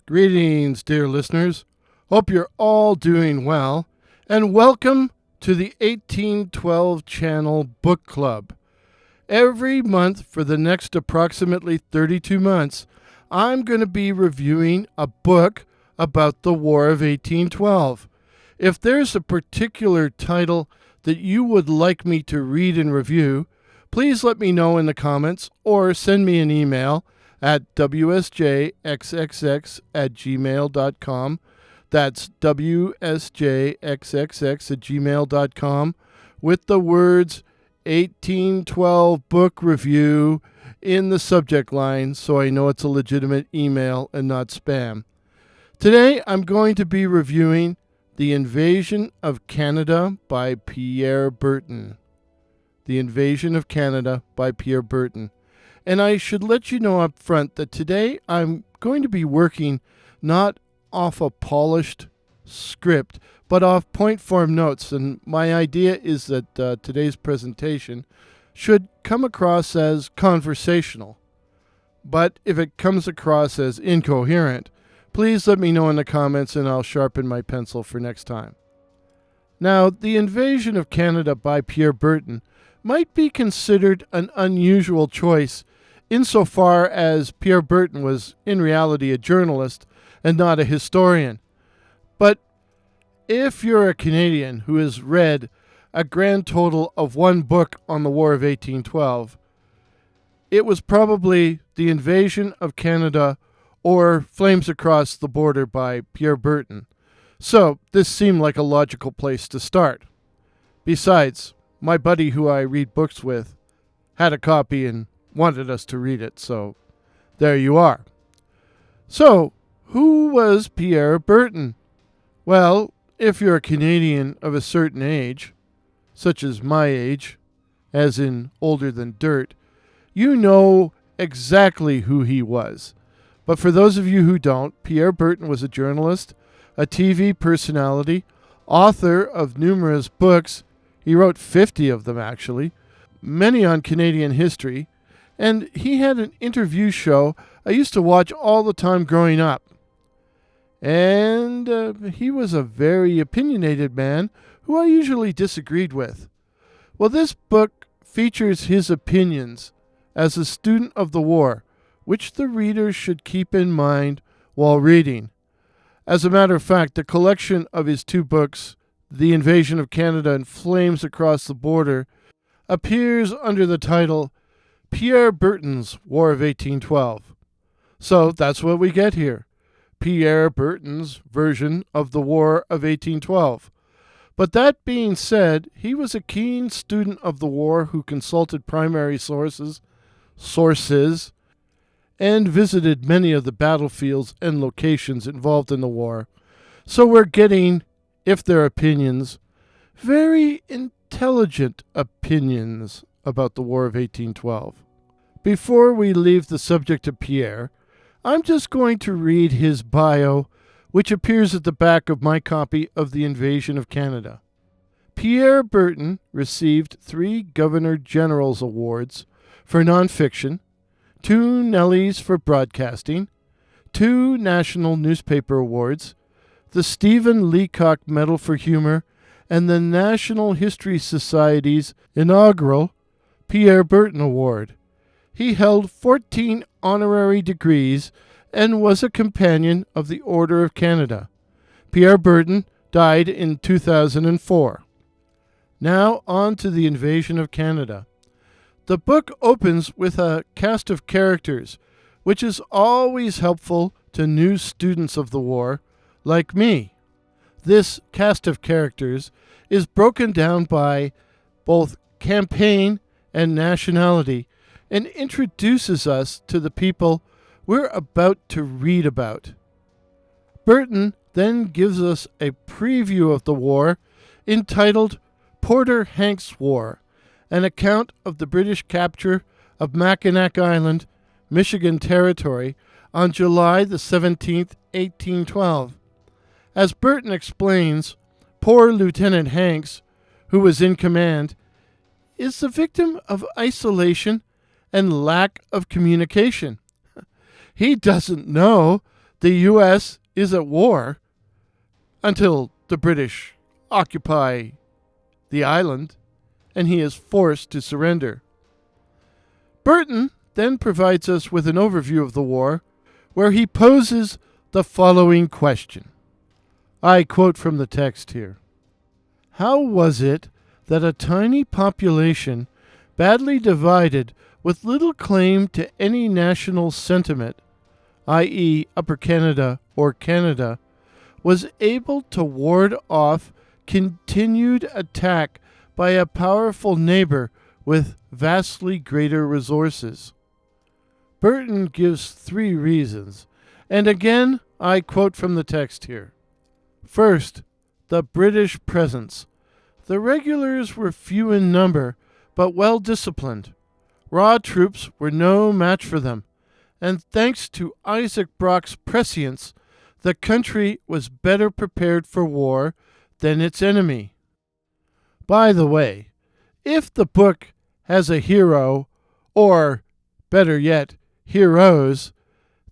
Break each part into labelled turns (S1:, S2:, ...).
S1: Greetings, dear listeners. Hope you're all doing well, and welcome to the 1812 Channel Book Club. Every month for the next approximately 32 months, I'm going to be reviewing a book about the War of 1812. If there's a particular title that you would like me to read and review, please let me know in the comments or send me an email at wsjxxx@gmail.com. That's wsjxxx@gmail.com with the words 1812 book review in the subject line so I know it's a legitimate email and not spam. Today I'm going to be reviewing The Invasion of Canada by Pierre Berton. The Invasion of Canada by Pierre Berton. And I should let you know up front that today I'm going to be working not off a polished script, but off point form notes. And my idea is that today's presentation should come across as conversational. But if it comes across as incoherent, please let me know in the comments and I'll sharpen my pencil for next time. Now, The Invasion of Canada by Pierre Berton might be considered an unusual choice insofar as Pierre Berton was in reality a journalist and not a historian. But if you're a Canadian who has read a grand total of one book on the War of 1812, it was probably The Invasion of Canada or Flames Across the Border by Pierre Berton. So this seemed like a logical place to start. Besides, my buddy who I read books with had a copy and wanted us to read it, so there you are. So, who was Pierre Berton? Well, if you're a Canadian of a certain age, such as my age, as in older than dirt, you know exactly who he was. But for those of you who don't, Pierre Berton was a journalist, a TV personality, author of numerous books. He wrote 50 of them, actually, many on Canadian history, and he had an interview show I used to watch all the time growing up. And he was a very opinionated man who I usually disagreed with. Well, this book features his opinions as a student of the war, which the reader should keep in mind while reading. As a matter of fact, the collection of his two books, The Invasion of Canada and Flames Across the Border, appears under the title Pierre Berton's War of 1812. So that's what we get here. Pierre Berton's version of the War of 1812. But that being said, he was a keen student of the war who consulted primary sources, and visited many of the battlefields and locations involved in the war. So we're getting, if they're opinions, very intelligent opinions about the War of 1812. Before we leave the subject of Pierre, I'm just going to read his bio, which appears at the back of my copy of The Invasion of Canada. Pierre Berton received 3 Governor General's Awards for nonfiction, 2 Nellies for broadcasting, 2 National Newspaper Awards, the Stephen Leacock Medal for Humor, and the National History Society's inaugural Pierre Berton Award. He held 14 honorary degrees and was a companion of the Order of Canada. Pierre Berton died in 2004. Now on to The Invasion of Canada. The book opens with a cast of characters, which is always helpful to new students of the war, like me. This cast of characters is broken down by both campaign and nationality and introduces us to the people we're about to read about. Berton then gives us a preview of the war entitled Porter Hank's War, an account of the British capture of Mackinac Island, Michigan Territory, on July the 17th, 1812. As Berton explains, poor Lieutenant Hanks, who was in command, is the victim of isolation and lack of communication. He doesn't know The U.S. is at war until the British occupy the island and he is forced to surrender. Berton then provides us with an overview of the war, where he poses the following question. I quote from the text here. How was it that a tiny population, badly divided with little claim to any national sentiment, i.e. Upper Canada or Canada, was able to ward off continued attack by a powerful neighbor with vastly greater resources? Berton gives 3 reasons, and again I quote from the text here. First, the British presence. The regulars were few in number, but well disciplined. Raw troops were no match for them, and thanks to Isaac Brock's prescience, the country was better prepared for war than its enemy. By the way, if the book has a hero, or, better yet, heroes,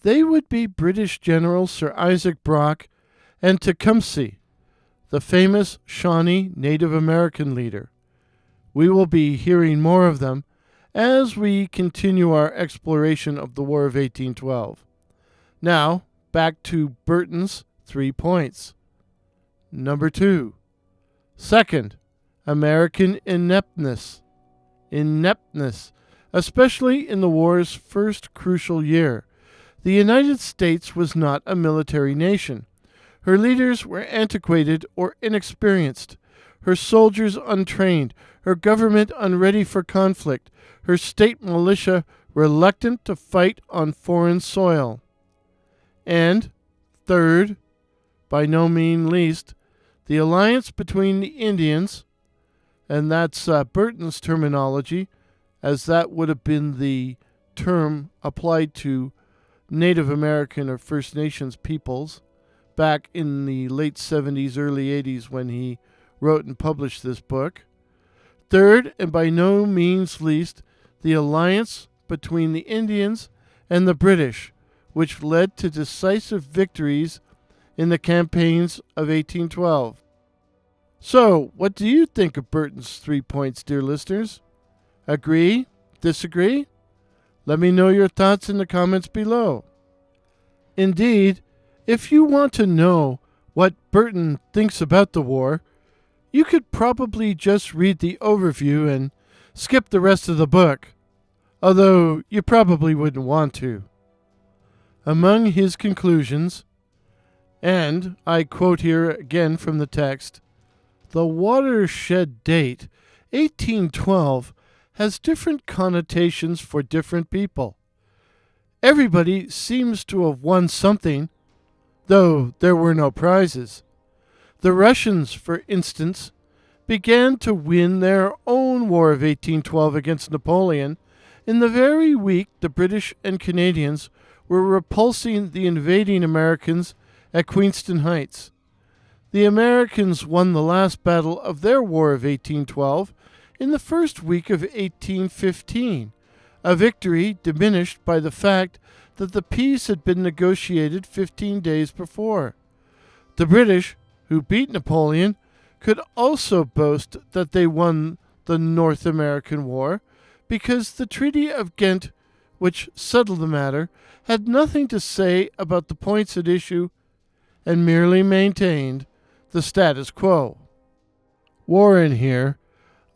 S1: they would be British General Sir Isaac Brock and Tecumseh, the famous Shawnee Native American leader. We will be hearing more of them as we continue our exploration of the War of 1812. Now, back to Berton's 3 points. Number 2. Second, American ineptness. Ineptness, especially in the war's first crucial year. The United States was not a military nation. Her leaders were antiquated or inexperienced, her soldiers untrained, her government unready for conflict, her state militia reluctant to fight on foreign soil. And, third, by no means least, the alliance between the Indians, and that's Berton's terminology, as that would have been the term applied to Native American or First Nations peoples back in the late 70s, early 80s when he wrote and published this book. Third, and by no means least, the alliance between the Indians and the British, which led to decisive victories in the campaigns of 1812. So, what do you think of Berton's 3 points, dear listeners? Agree? Disagree? Let me know your thoughts in the comments below. Indeed, if you want to know what Berton thinks about the war, you could probably just read the overview and skip the rest of the book, although you probably wouldn't want to. Among his conclusions, and I quote here again from the text, the watershed date, 1812, has different connotations for different people. Everybody seems to have won something, though there were no prizes. The Russians, for instance, began to win their own War of 1812 against Napoleon in the very week the British and Canadians were repulsing the invading Americans at Queenston Heights. The Americans won the last battle of their War of 1812 in the first week of 1815, a victory diminished by the fact that the peace had been negotiated 15 days before. The British, who beat Napoleon, could also boast that they won the North American War because the Treaty of Ghent, which settled the matter, had nothing to say about the points at issue and merely maintained the status quo. Warren here.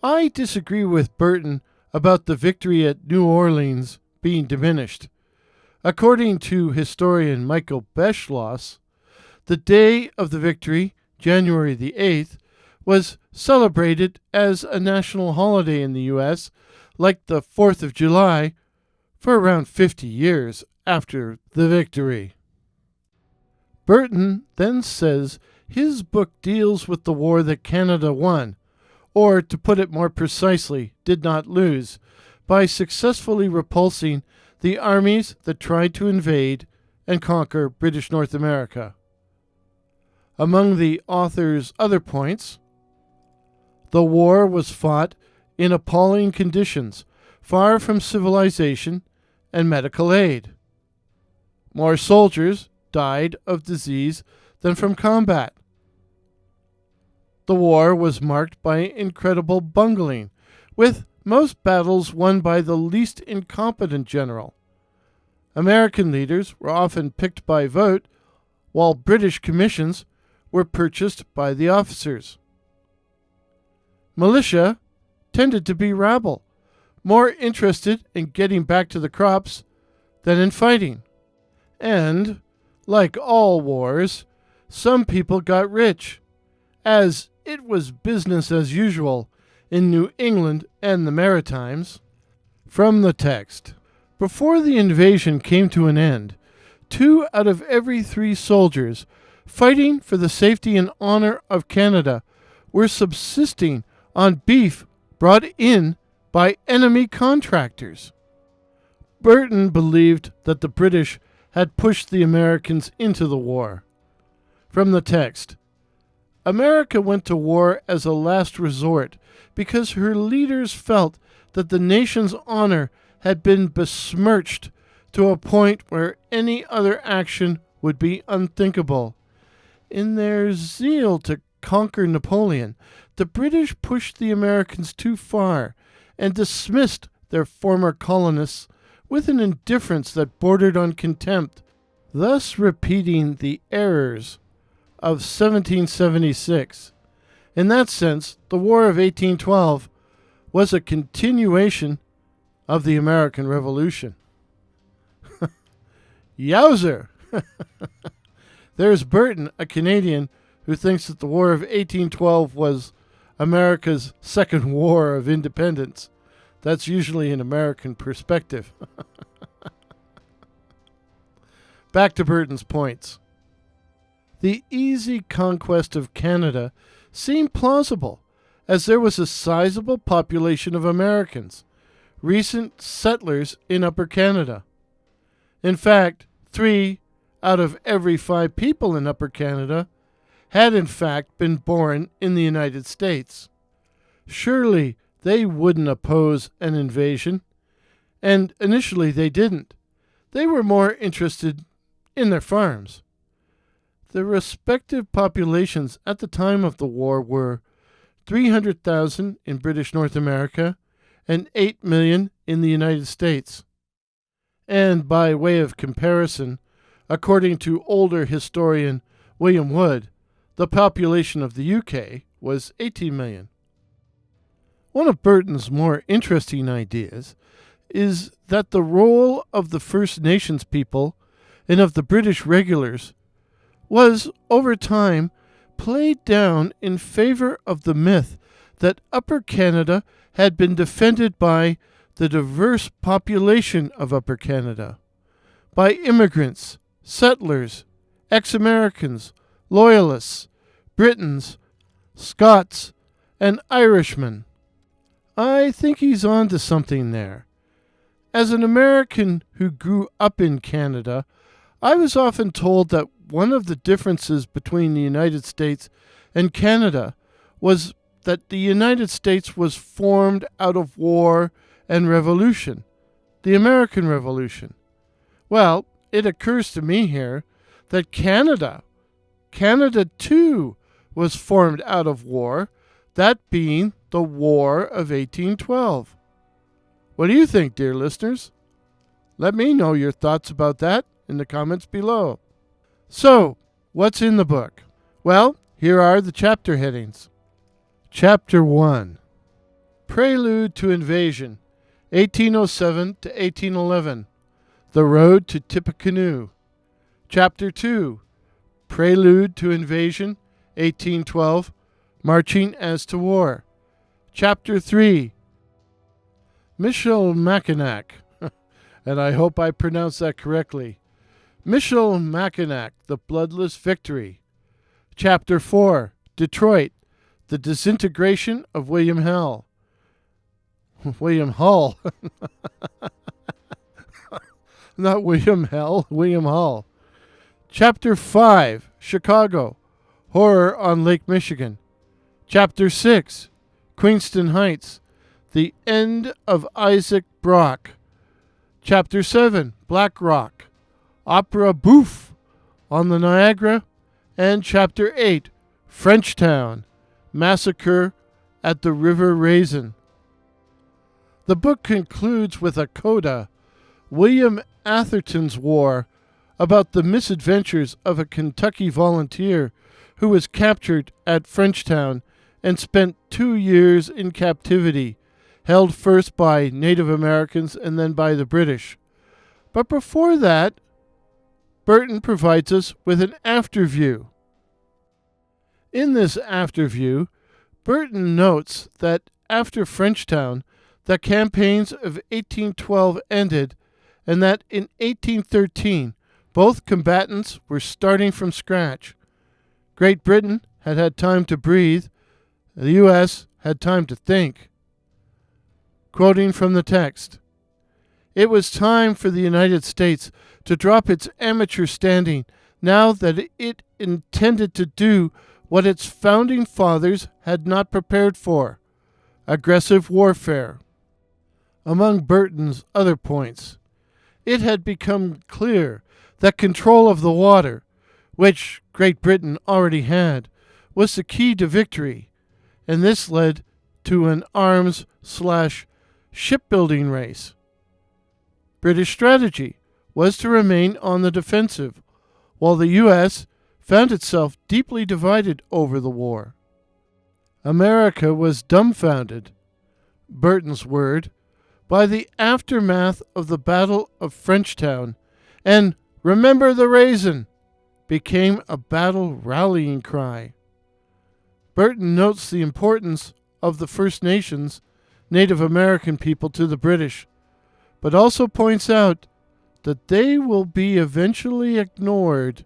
S1: I disagree with Berton about the victory at New Orleans being diminished. According to historian Michael Beschloss, the day of the victory, January the 8th, was celebrated as a national holiday in the U.S., like the 4th of July, for around 50 years after the victory. Berton then says his book deals with the war that Canada won, or to put it more precisely, did not lose, by successfully repulsing the armies that tried to invade and conquer British North America. Among the author's other points, the war was fought in appalling conditions, far from civilization and medical aid. More soldiers died of disease than from combat. The war was marked by incredible bungling, with most battles won by the least incompetent general. American leaders were often picked by vote, while British commissions were purchased by the officers. Militia tended to be rabble, more interested in getting back to the crops than in fighting. And, like all wars, some people got rich, as it was business as usual in New England and the Maritimes. From the text, before the invasion came to an end, 2 out of every 3 soldiers fighting for the safety and honor of Canada were subsisting on beef brought in by enemy contractors. Berton believed that the British had pushed the Americans into the war. From the text, America went to war as a last resort because her leaders felt that the nation's honor had been besmirched to a point where any other action would be unthinkable. In their zeal to conquer Napoleon, the British pushed the Americans too far and dismissed their former colonists with an indifference that bordered on contempt, thus repeating the errors of 1776. In that sense, the War of 1812 was a continuation of the American Revolution. Yowzer! There's Berton, a Canadian, who thinks that the War of 1812 was America's second war of independence. That's usually an American perspective. Back to Berton's points. The easy conquest of Canada seemed plausible, as there was a sizable population of Americans, recent settlers in Upper Canada. In fact, 3 out of every 5 people in Upper Canada had in fact been born in the United States. Surely they wouldn't oppose an invasion, and initially they didn't. They were more interested in their farms. The respective populations at the time of the war were 300,000 in British North America and 8 million in the United States. And by way of comparison, according to older historian William Wood, the population of the UK was 18 million. One of Berton's more interesting ideas is that the role of the First Nations people and of the British regulars was, over time, played down in favor of the myth that Upper Canada had been defended by the diverse population of Upper Canada, by immigrants, settlers, ex-Americans, Loyalists, Britons, Scots, and Irishmen. I think he's on to something there. As an American who grew up in Canada, I was often told that one of the differences between the United States and Canada was that the United States was formed out of war and revolution, the American Revolution. Well, it occurs to me here that Canada too was formed out of war, that being the War of 1812. What do you think, dear listeners? Let me know your thoughts about that in the comments below. So, what's in the book? Well, here are the chapter headings. Chapter 1, Prelude to Invasion, 1807 to 1811, The Road to Tippecanoe. Chapter 2, Prelude to Invasion, 1812, Marching as to War. Chapter 3, Michilimackinac, and I hope I pronounced that correctly. Michilimackinac, the Bloodless Victory. Chapter 4, Detroit, the Disintegration of William Hull. William Hull. Not William Hell, William Hull. Chapter 5, Chicago, Horror on Lake Michigan. Chapter 6, Queenston Heights, The End of Isaac Brock. Chapter 7, Black Rock, Opera Bouffe, on the Niagara, and Chapter 8, Frenchtown, Massacre at the River Raisin. The book concludes with a coda, William Atherton's War, about the misadventures of a Kentucky volunteer who was captured at Frenchtown and spent 2 years in captivity, held first by Native Americans and then by the British. But before that, Berton provides us with an afterview. In this afterview, Berton notes that after Frenchtown, the campaigns of 1812 ended, and that in 1813, both combatants were starting from scratch. Great Britain had had time to breathe. The U.S. had time to think. Quoting from the text, "It was time for the United States to drop its amateur standing now that it intended to do what its founding fathers had not prepared for, aggressive warfare." Among Berton's other points, it had become clear that control of the water, which Great Britain already had, was the key to victory, and this led to an arms/shipbuilding race. British strategy was to remain on the defensive, while the U.S. found itself deeply divided over the war. America was dumbfounded, Berton's word, by the aftermath of the Battle of Frenchtown, and "Remember the Raisin" became a battle rallying cry. Berton notes the importance of the First Nations, Native American people, to the British, but also points out that they will be eventually ignored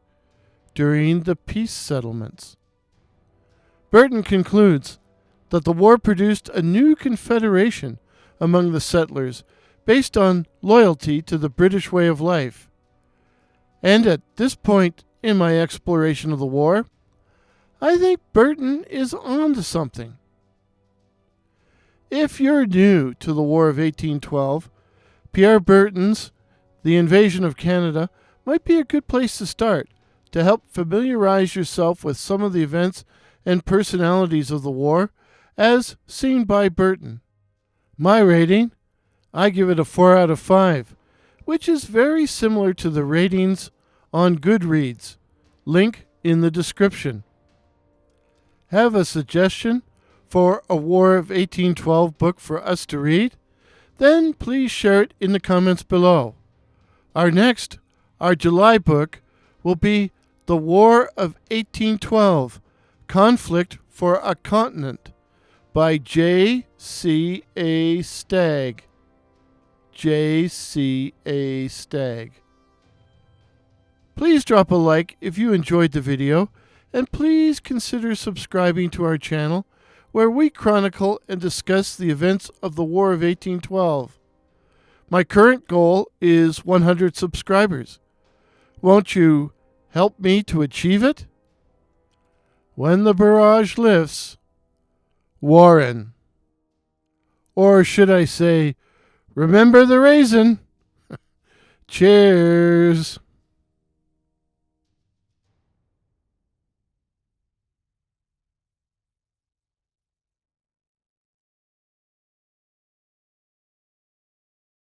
S1: during the peace settlements. Berton concludes that the war produced a new confederation among the settlers based on loyalty to the British way of life. And at this point in my exploration of the war, I think Berton is on to something. If you're new to the War of 1812, Pierre Berton's The Invasion of Canada might be a good place to start to help familiarize yourself with some of the events and personalities of the war as seen by Berton. My rating, I give it a 4 out of 5, which is very similar to the ratings on Goodreads. Link in the description. Have a suggestion for a War of 1812 book for us to read? Then please share it in the comments below. Our July book will be The War of 1812, Conflict for a Continent by J.C.A. Stagg. J.C.A. Stagg. Please drop a like if you enjoyed the video, and please consider subscribing to our channel, where we chronicle and discuss the events of the War of 1812. My current goal is 100 subscribers. Won't you help me to achieve it? When the barrage lifts, Warren. Or should I say, remember the raisin? Cheers.